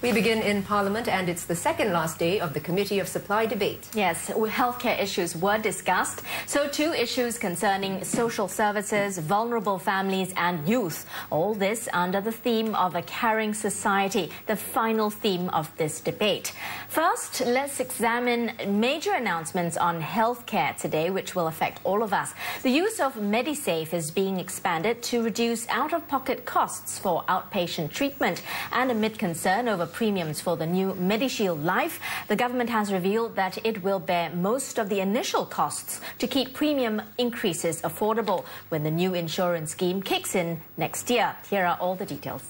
We begin in Parliament, and it's the second last day of the Committee of Supply debate. Yes, healthcare issues were discussed. So too issues concerning social services, vulnerable families and youth. All this under the theme of a caring society, the final theme of this debate. First, let's examine major announcements on healthcare today, which will affect all of us. The use of MediSave is being expanded to reduce out-of-pocket costs for outpatient treatment. And amid concern over premiums for the new MediShield Life, the government has revealed that it will bear most of the initial costs to keep premium increases affordable when the new insurance scheme kicks in next year. Here are all the details.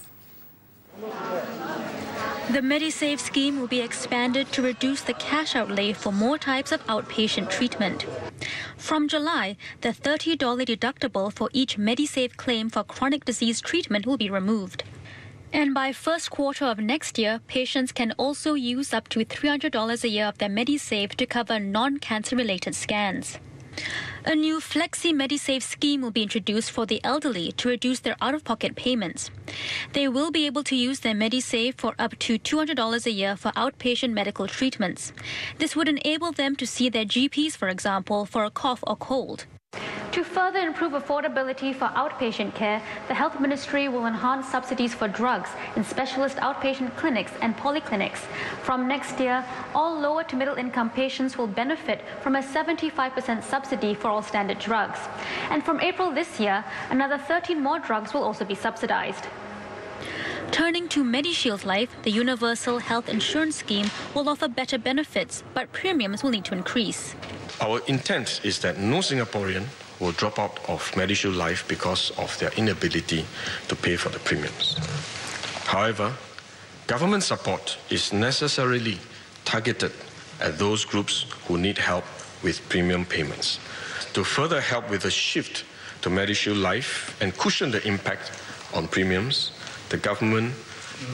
The MediSave scheme will be expanded to reduce the cash outlay for more types of outpatient treatment. From July, the $30 deductible for each MediSave claim for chronic disease treatment will be removed. And by first quarter of next year, patients can also use up to $300 a year of their MediSave to cover non-cancer-related scans. A new Flexi MediSave scheme will be introduced for the elderly to reduce their out-of-pocket payments. They will be able to use their MediSave for up to $200 a year for outpatient medical treatments. This would enable them to see their GPs, for example, for a cough or cold. To further improve affordability for outpatient care, the Health Ministry will enhance subsidies for drugs in specialist outpatient clinics and polyclinics. From next year, all lower to middle income patients will benefit from a 75% subsidy for all standard drugs. And from April this year, another 13 more drugs will also be subsidized. Turning to MediShield Life, the universal health insurance scheme will offer better benefits, but premiums will need to increase. Our intent is that no Singaporean will drop out of MediShield Life because of their inability to pay for the premiums. However, government support is necessarily targeted at those groups who need help with premium payments. To further help with the shift to MediShield Life and cushion the impact on premiums, the government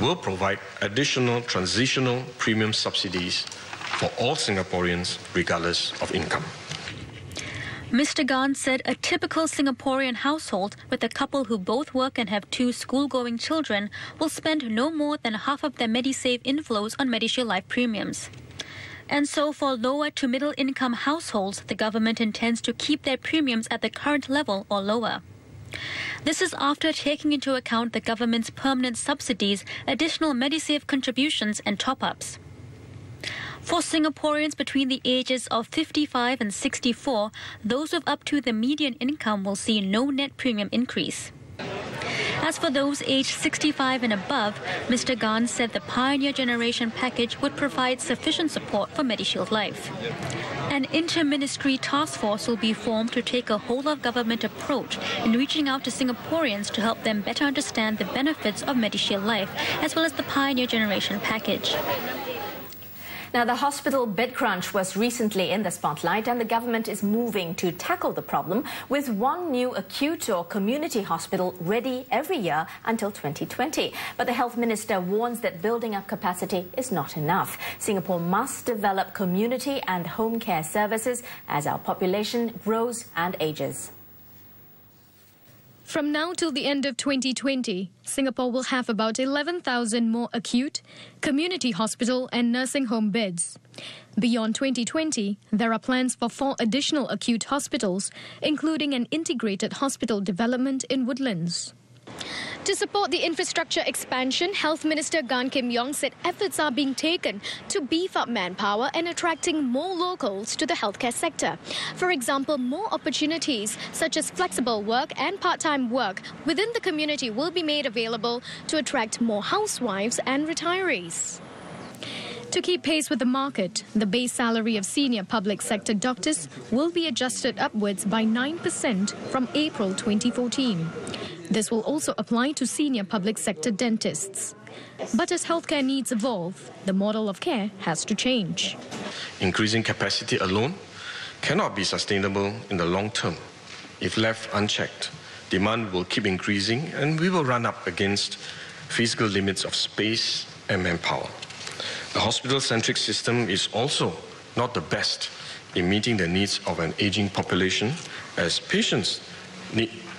will provide additional transitional premium subsidies for all Singaporeans, regardless of income. Mr. Gan said a typical Singaporean household with a couple who both work and have 2 school-going children will spend no more than half of their MediSave inflows on MediShield Life premiums. And so for lower to middle income households, the government intends to keep their premiums at the current level or lower. This is after taking into account the government's permanent subsidies, additional MediSave contributions and top-ups. For Singaporeans between the ages of 55 and 64, those with up to the median income will see no net premium increase. As for those aged 65 and above, Mr. Gan said the Pioneer Generation package would provide sufficient support for MediShield Life. An inter-ministry task force will be formed to take a whole-of-government approach in reaching out to Singaporeans to help them better understand the benefits of MediShield Life, as well as the Pioneer Generation package. Now, the hospital bed crunch was recently in the spotlight, and the government is moving to tackle the problem with one new acute or community hospital ready every year until 2020. But the health minister warns that building up capacity is not enough. Singapore must develop community and home care services as our population grows and ages. From now till the end of 2020, Singapore will have about 11,000 more acute, community hospital and nursing home beds. Beyond 2020, there are plans for 4 additional acute hospitals, including an integrated hospital development in Woodlands. To support the infrastructure expansion, Health Minister Yong said efforts are being taken to beef up manpower and attracting more locals to the healthcare sector. For example, more opportunities such as flexible work and part-time work within the community will be made available to attract more housewives and retirees. To keep pace with the market, the base salary of senior public sector doctors will be adjusted upwards by 9% from April 2014. This will also apply to senior public sector dentists. But as healthcare needs evolve, the model of care has to change. Increasing capacity alone cannot be sustainable in the long term. If left unchecked, demand will keep increasing and we will run up against physical limits of space and manpower. The hospital-centric system is also not the best in meeting the needs of an aging population as patients'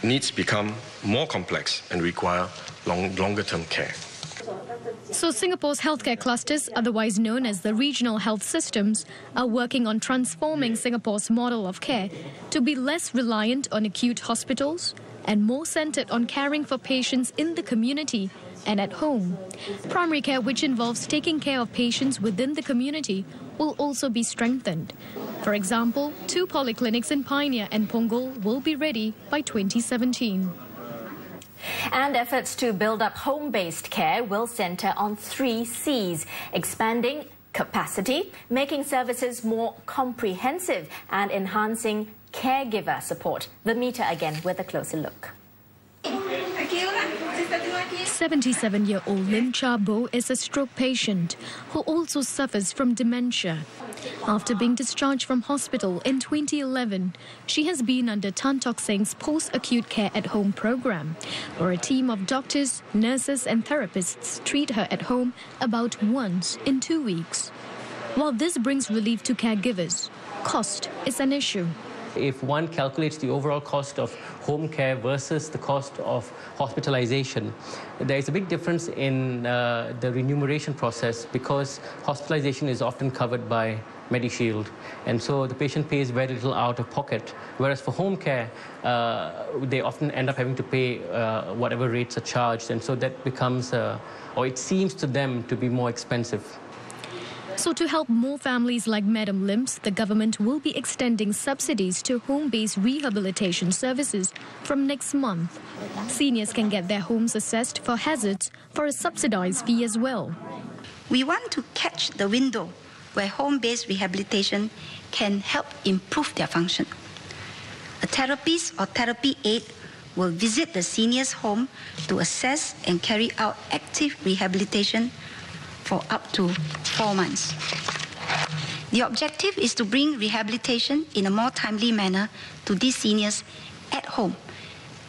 needs become more complex and require longer-term care. So Singapore's healthcare clusters, otherwise known as the regional health systems, are working on transforming Singapore's model of care to be less reliant on acute hospitals and more centered on caring for patients in the community and at home. Primary care, which involves taking care of patients within the community, will also be strengthened. For example, 2 polyclinics in Pioneer and Punggol will be ready by 2017. And efforts to build up home-based care will centre on 3 C's: expanding capacity, making services more comprehensive, and enhancing caregiver support. The meter again with a closer look. 77-year-old Lim Cha Bo is a stroke patient who also suffers from dementia. After being discharged from hospital in 2011, she has been under Tan Tock Seng's post-acute care at home program, where a team of doctors, nurses and therapists treat her at home about once in 2 weeks. While this brings relief to caregivers, cost is an issue. If one calculates the overall cost of home care versus the cost of hospitalization, there is a big difference in the remuneration process, because hospitalization is often covered by MediShield, and so the patient pays very little out of pocket, whereas for home care, they often end up having to pay whatever rates are charged, and so that becomes, or it seems to them to be more expensive. So to help more families like Madam Lim's, the government will be extending subsidies to home-based rehabilitation services from next month. Seniors can get their homes assessed for hazards for a subsidized fee as well. We want to catch the window where home-based rehabilitation can help improve their function. A therapist or therapy aide will visit the senior's home to assess and carry out active rehabilitation for up to 4 months. The objective is to bring rehabilitation in a more timely manner to these seniors at home,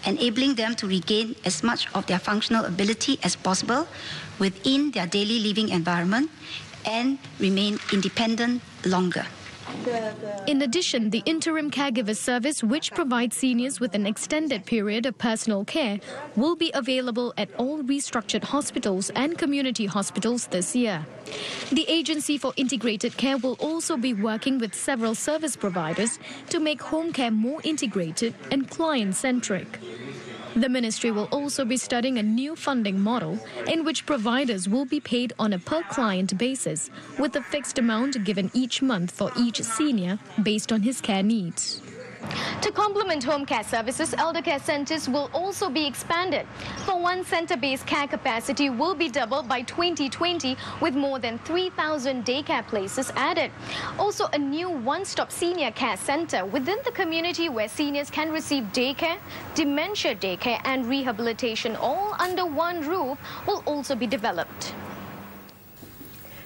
enabling them to regain as much of their functional ability as possible within their daily living environment and remain independent longer. In addition, the interim caregiver service, which provides seniors with an extended period of personal care, will be available at all restructured hospitals and community hospitals this year. The Agency for Integrated Care will also be working with several service providers to make home care more integrated and client-centric. The ministry will also be studying a new funding model in which providers will be paid on a per-client basis, with a fixed amount given each month for each senior based on his care needs. To complement home care services, elder care centres will also be expanded. For one centre-based care capacity will be doubled by 2020, with more than 3,000 daycare places added. Also, a new one-stop senior care centre within the community where seniors can receive daycare, dementia daycare and rehabilitation all under one roof will also be developed.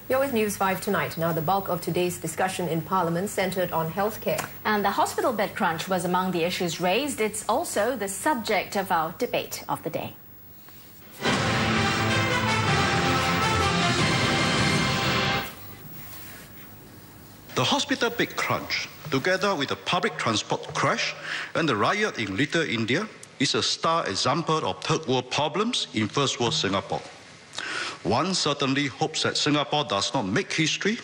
You're with News 5 tonight. Now, the bulk of today's discussion in Parliament centred on healthcare. And the hospital bed crunch was among the issues raised. It's also the subject of our debate of the day. The hospital bed crunch, together with the public transport crash and the riot in Little India, is a star example of third world problems in first world Singapore. One certainly hopes that Singapore does not make history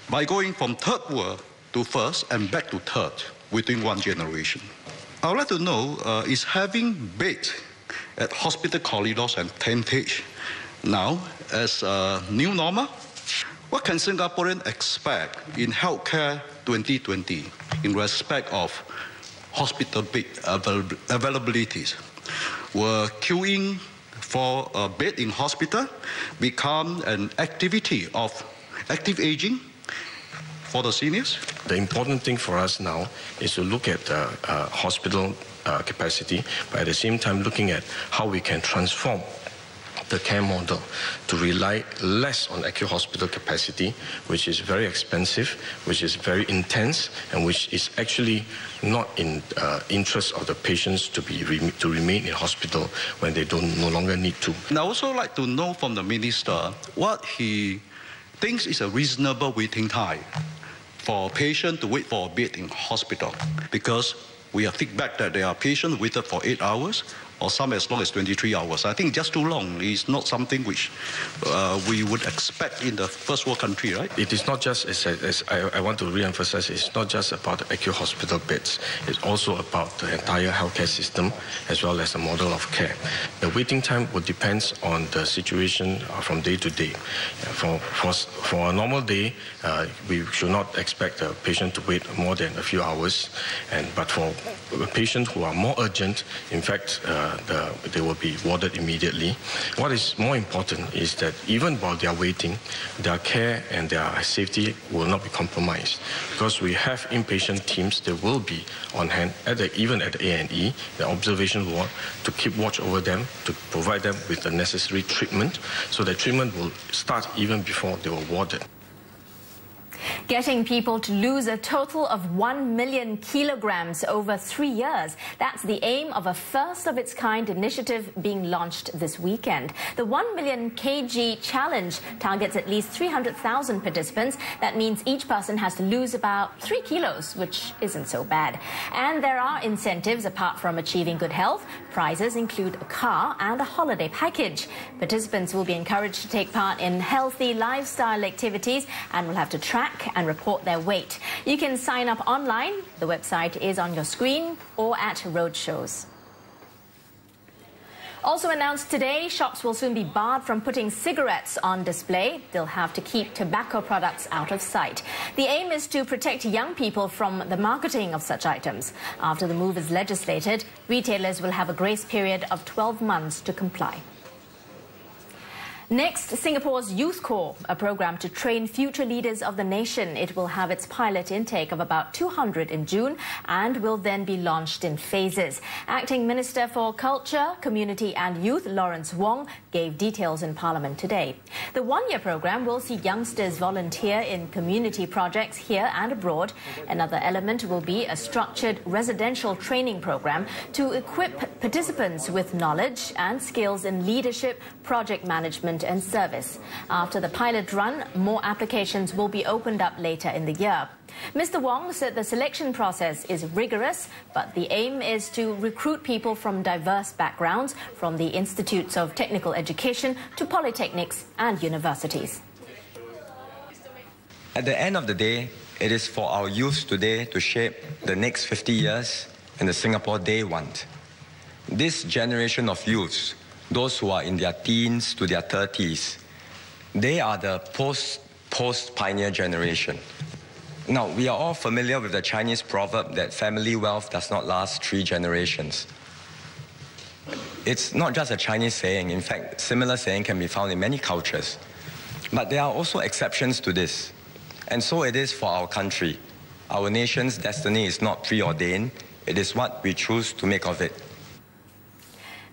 by going from third world to first and back to third within one generation. I would like to know, is having bed at hospital corridors and tentage now as a new normal? What can Singaporeans expect in healthcare 2020 in respect of hospital bed availabilities? Will queuing for a bed in hospital become an activity of active aging for the seniors? The important thing for us now is to look at hospital capacity, but at the same time looking at how we can transform the care model to rely less on acute hospital capacity, which is very expensive, which is very intense, and which is actually not in interest of the patients to remain in hospital when they no longer need to. And I also like to know from the minister what he thinks is a reasonable waiting time for a patient to wait for a bed in hospital, because we have feedback that there are patients waited for 8 hours, or some as long as 23 hours. I think just too long. It's not something which we would expect in the first world country, right? It is not just, as I want to re-emphasize, it's not just about the acute hospital beds. It's also about the entire healthcare system as well as the model of care. The waiting time would depend on the situation from day to day. For a normal day, we should not expect a patient to wait more than a few hours. But for patients who are more urgent, in fact, they will be warded immediately. What is more important is that even while they are waiting, their care and their safety will not be compromised. Because we have inpatient teams that will be on hand, even at the A&E, the observation ward, to keep watch over them, to provide them with the necessary treatment, so that treatment will start even before they were warded. Getting people to lose a total of 1 million kilograms over 3 years. That's the aim of a first-of-its-kind initiative being launched this weekend. The 1 million kg challenge targets at least 300,000 participants. That means each person has to lose about 3 kilos, which isn't so bad. And there are incentives apart from achieving good health. Prizes include a car and a holiday package. Participants will be encouraged to take part in healthy lifestyle activities and will have to track and report their weight. You can sign up online. The website is on your screen or at roadshows. Also announced today, shops will soon be barred from putting cigarettes on display. They'll have to keep tobacco products out of sight. The aim is to protect young people from the marketing of such items. After the move is legislated, retailers will have a grace period of 12 months to comply. Next, Singapore's Youth Corps, a program to train future leaders of the nation. It will have its pilot intake of about 200 in June and will then be launched in phases. Acting Minister for Culture, Community and Youth, Lawrence Wong, gave details in Parliament today. The one-year program will see youngsters volunteer in community projects here and abroad. Another element will be a structured residential training program to equip participants with knowledge and skills in leadership, project management and service. After the pilot run, more applications will be opened up later in the year. Mr. Wong said the selection process is rigorous, but the aim is to recruit people from diverse backgrounds, from the Institutes of Technical Education to polytechnics and universities. At the end of the day, it is for our youth today to shape the next 50 years in the Singapore they want. This generation of youths, those who are in their teens to their 30s, they are the post-pioneer generation. Now, we are all familiar with the Chinese proverb that family wealth does not last 3 generations. It's not just a Chinese saying. In fact, similar saying can be found in many cultures. But there are also exceptions to this. And so it is for our country. Our nation's destiny is not preordained. It is what we choose to make of it.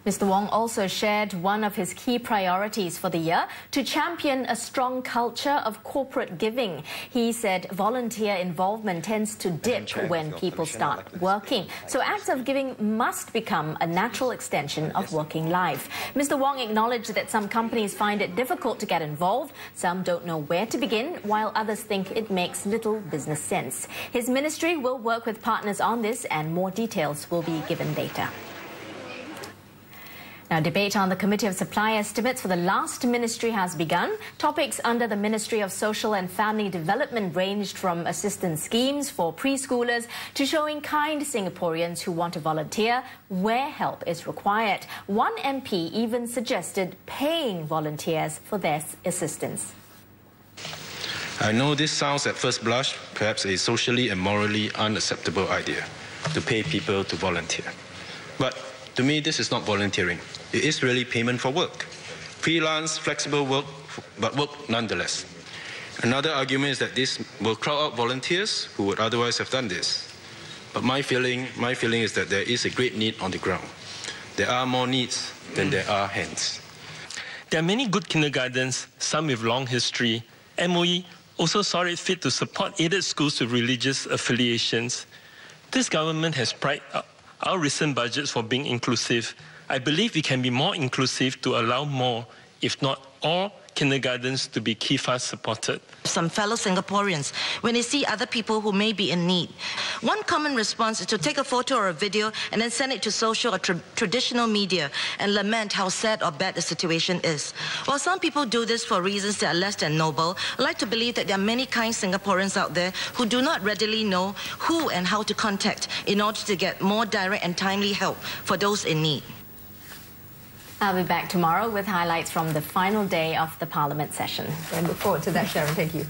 Mr. Wong also shared one of his key priorities for the year, to champion a strong culture of corporate giving. He said volunteer involvement tends to dip when people start working, so acts of giving must become a natural extension of working life. Mr. Wong acknowledged that some companies find it difficult to get involved, some don't know where to begin, while others think it makes little business sense. His ministry will work with partners on this, and more details will be given later. Now, debate on the Committee of Supply Estimates for the last ministry has begun. Topics under the Ministry of Social and Family Development ranged from assistance schemes for preschoolers to showing kind Singaporeans who want to volunteer where help is required. One MP even suggested paying volunteers for their assistance. I know this sounds at first blush perhaps a socially and morally unacceptable idea, to pay people to volunteer. But to me, this is not volunteering. It is really payment for work. Freelance, flexible work, but work nonetheless. Another argument is that this will crowd out volunteers who would otherwise have done this. But my feeling is that there is a great need on the ground. There are more needs than there are hands. There are many good kindergartens, some with long history. MOE also saw it fit to support aided schools with religious affiliations. This government has prided our recent budgets for being inclusive. I believe we can be more inclusive to allow more, if not all, kindergartens to be KIFA supported. Some fellow Singaporeans, when they see other people who may be in need, one common response is to take a photo or a video and then send it to social or traditional media and lament how sad or bad the situation is. While some people do this for reasons that are less than noble, I like to believe that there are many kind Singaporeans out there who do not readily know who and how to contact in order to get more direct and timely help for those in need. I'll be back tomorrow with highlights from the final day of the Parliament session. I look forward to that, Sharon. Thank you.